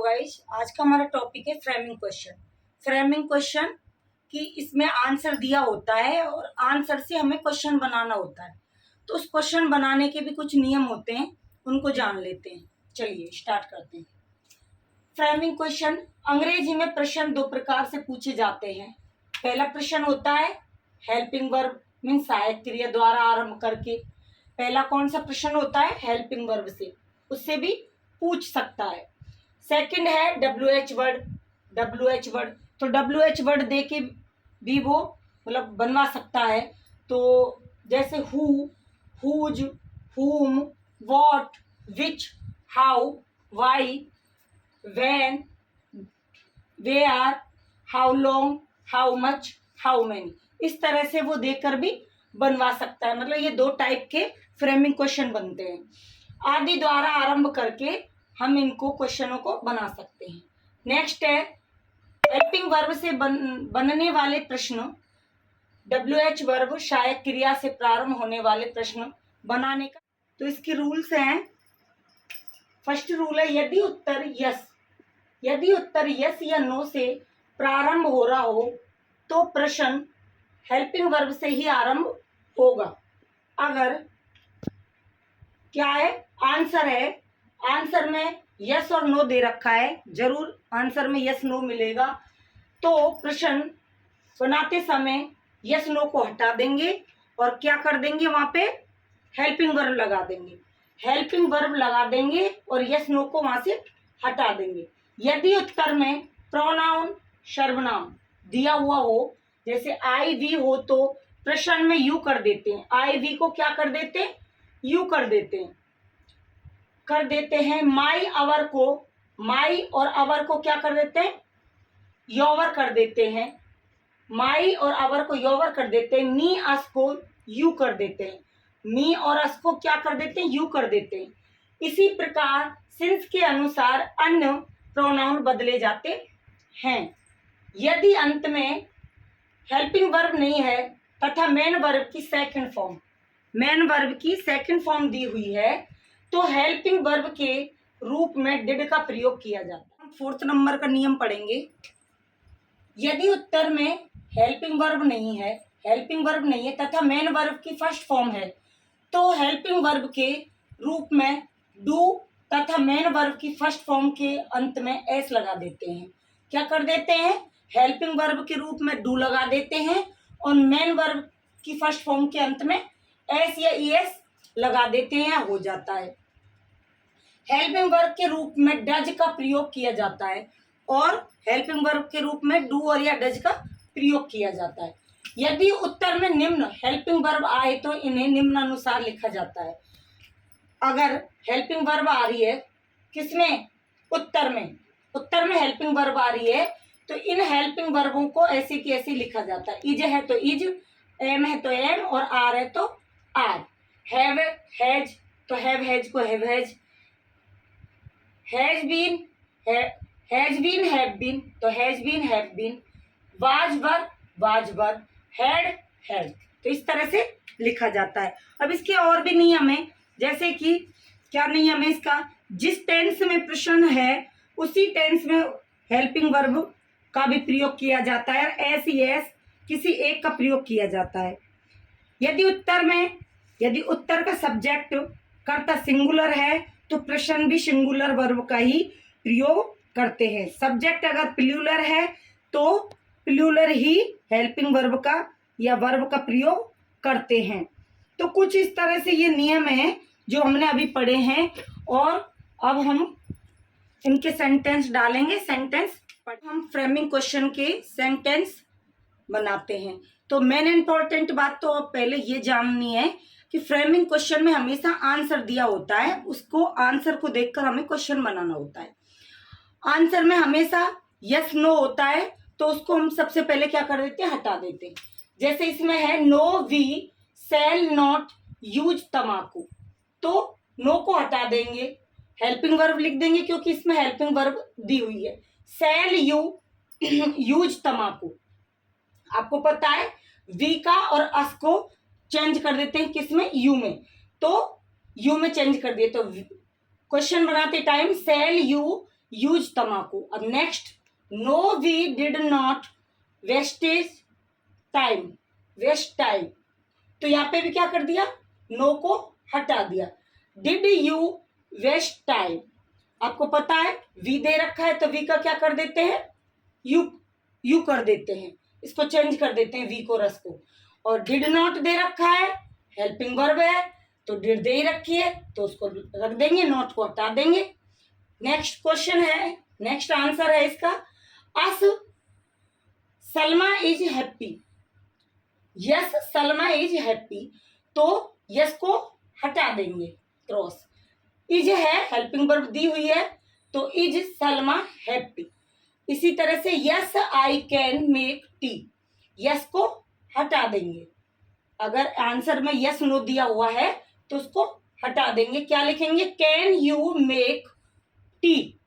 Hello guys, आज का हमारा टॉपिक है फ्रेमिंग क्वेश्चन। फ्रेमिंग क्वेश्चन कि इसमें आंसर दिया होता है और आंसर से हमें क्वेश्चन बनाना होता है। तो उस क्वेश्चन बनाने के भी कुछ नियम होते हैं, उनको जान लेते हैं। चलिए स्टार्ट करते हैं। फ्रेमिंग क्वेश्चन अंग्रेजी में प्रश्न दो प्रकार से पूछे जाते हैं। पहला प्रश्न होता है हेल्पिंग वर्ब मीन सहायक क्रिया द्वारा आरंभ करके। पहला कौन सा प्रश्न होता है? हेल्पिंग वर्ब से, उससे भी पूछ सकता है। सेकंड है WH वर्ड। WH वर्ड तो WH वर्ड दे के भी वो मतलब बनवा सकता है। तो जैसे who, whose, whom, what, which, how, why, when, where, how long, how much, how many, इस तरह से वो देकर भी बनवा सकता है। मतलब ये दो टाइप के फ्रेमिंग क्वेश्चन बनते हैं। आदि द्वारा आरंभ करके हम इनको क्वेश्चनों को बना सकते हैं। नेक्स्ट है हेल्पिंग वर्ब से बनने वाले प्रश्न। WH वर्ब सहायक क्रिया से प्रारंभ होने वाले प्रश्न बनाने का। तो इसके रूल्स हैं। फर्स्ट रूल है यदि उत्तर यस या नो से प्रारंभ हो रहा हो तो प्रश्न हेल्पिंग वर्ब से ही आरंभ होगा। अगर क्या है आंसर है, आंसर में यस और नो दे रखा है, जरूर आंसर में यस नो मिलेगा, तो प्रश्न बनाते समय यस नो को हटा देंगे और क्या कर देंगे, वहां पे हेल्पिंग वर्ब लगा देंगे। हेल्पिंग वर्ब लगा देंगे और यस नो को वहां से हटा देंगे। यदि उत्तर में प्रोनाउन सर्वनाम दिया हुआ हो, जैसे आई वी हो, तो प्रश्न में यू कर देते हैं। आई वी को क्या कर देते हैं? यू कर देते हैं। माई अवर को, माई और अवर को क्या कर देते हैं? योवर कर देते हैं। माई और अवर को योवर कर देते हैं। मी अस को यू कर देते हैं। मी और अस को क्या कर देते हैं? यू कर देते हैं। इसी प्रकार सिंस के अनुसार अन्य प्रोनाउन बदले जाते हैं। यदि अंत में हेल्पिंग वर्ब नहीं है तथा मेन वर्ब की सेकंड फॉर्म दी हुई है, तो हेल्पिंग वर्ब के रूप में डिड का प्रयोग किया जाता है। हम फोर्थ नंबर का नियम पढ़ेंगे। यदि उत्तर में हेल्पिंग वर्ब नहीं है तथा मेन वर्ब की फर्स्ट फॉर्म है, तो हेल्पिंग वर्ब के रूप में डू तथा मेन वर्ब की फर्स्ट फॉर्म के अंत में एस लगा देते हैं। क्या कर देते हैं? हेल्पिंग वर्ब के रूप में डू लगा देते हैं और मेन वर्ब की फर्स्ट फॉर्म के अंत में एस या ईएस लगा देते हैं, हो जाता है। हेल्पिंग वर्ब के रूप में डज का प्रयोग किया जाता है और हेल्पिंग वर्ब के रूप में डू और या डज का प्रयोग किया जाता है। यदि उत्तर में निम्न हेल्पिंग वर्ब आए तो इन्हें निम्नानुसार लिखा जाता है। अगर हेल्पिंग वर्ब आ रही है किसमें? उत्तर में हेल्पिंग वर्ब आ रही है, तो इन हेल्पिंग वर्बों को ऐसे की ऐसे लिखा जाता है। इज है तो इज, एम है तो एम और आर है तो आर। हैव हैज तो हैव हैज को have has, has been have been तो has been have been, was were, had. तो इस तरह से लिखा जाता है। अब इसके और भी नियम है, जैसे कि क्या नियम है इसका? जिस टेंस में प्रश्न है उसी टेंस में हेल्पिंग वर्ब का भी प्रयोग किया जाता है। एस एस किसी एक का प्रयोग किया जाता है। यदि उत्तर का सब्जेक्ट कर्ता सिंगुलर है तो प्रश्न भी सिंगुलर वर्ब का ही प्रयोग करते हैं। सब्जेक्ट अगर प्लूरल है तो प्लूरल ही हेल्पिंग वर्ब का या वर्ब का प्रयोग करते हैं। तो कुछ इस तरह से ये नियम है जो हमने अभी पढ़े हैं, और अब हम इनके सेंटेंस डालेंगे। हम फ्रेमिंग क्वेश्चन के सेंटेंस बनाते हैं। तो मेन इंपॉर्टेंट बात तो अब पहले ये जाननी है कि फ्रेमिंग क्वेश्चन में हमेशा आंसर दिया होता है, उसको आंसर को देखकर हमें क्वेश्चन बनाना होता है। आंसर में हमेशा यस नो होता है, तो उसको हम सबसे पहले क्या कर देते हैं? हटा देते हैं। जैसे इसमें है no we shall not use तम्बाकू, तो नो को हटा देंगे, हेल्पिंग वर्ब लिख देंगे क्योंकि इसमें हेल्पिंग वर्ब दी हुई है। शैल यू यूज तम्बाकू, आपको पता है वी का और अस को चेंज कर देते हैं किसमें? यू में, तो यू में चेंज कर दिए। तो क्वेश्चन बनाते टाइम शैल यू यूज तम्बाकू। अब next, no we did not wastage time, waste time, तो यहाँ पे भी क्या कर दिया, नो को हटा दिया। डिड यू वेस्ट टाइम, आपको पता है वी दे रखा है तो वी का क्या कर देते हैं, यू कर देते हैं, इसको चेंज कर देते हैं वी को, रस को। और डिड नॉट दे रखा है, हेल्पिंग वर्ब है, तो डिड दे ही रखी है तो उसको रख देंगे, नॉट को हटा देंगे। नेक्स्ट क्वेश्चन है, नेक्स्ट आंसर है इसका, yes Salma is happy, yes Salma is happy, तो यस को हटा देंगे, क्रॉस। इज है, हेल्पिंग वर्ब दी हुई है, तो इज सलमा हैप्पी। इसी तरह से yes I can make tea, yes को हटा देंगे। अगर आंसर में यस नो दिया हुआ है तो उसको हटा देंगे, क्या लिखेंगे, कैन यू मेक टी,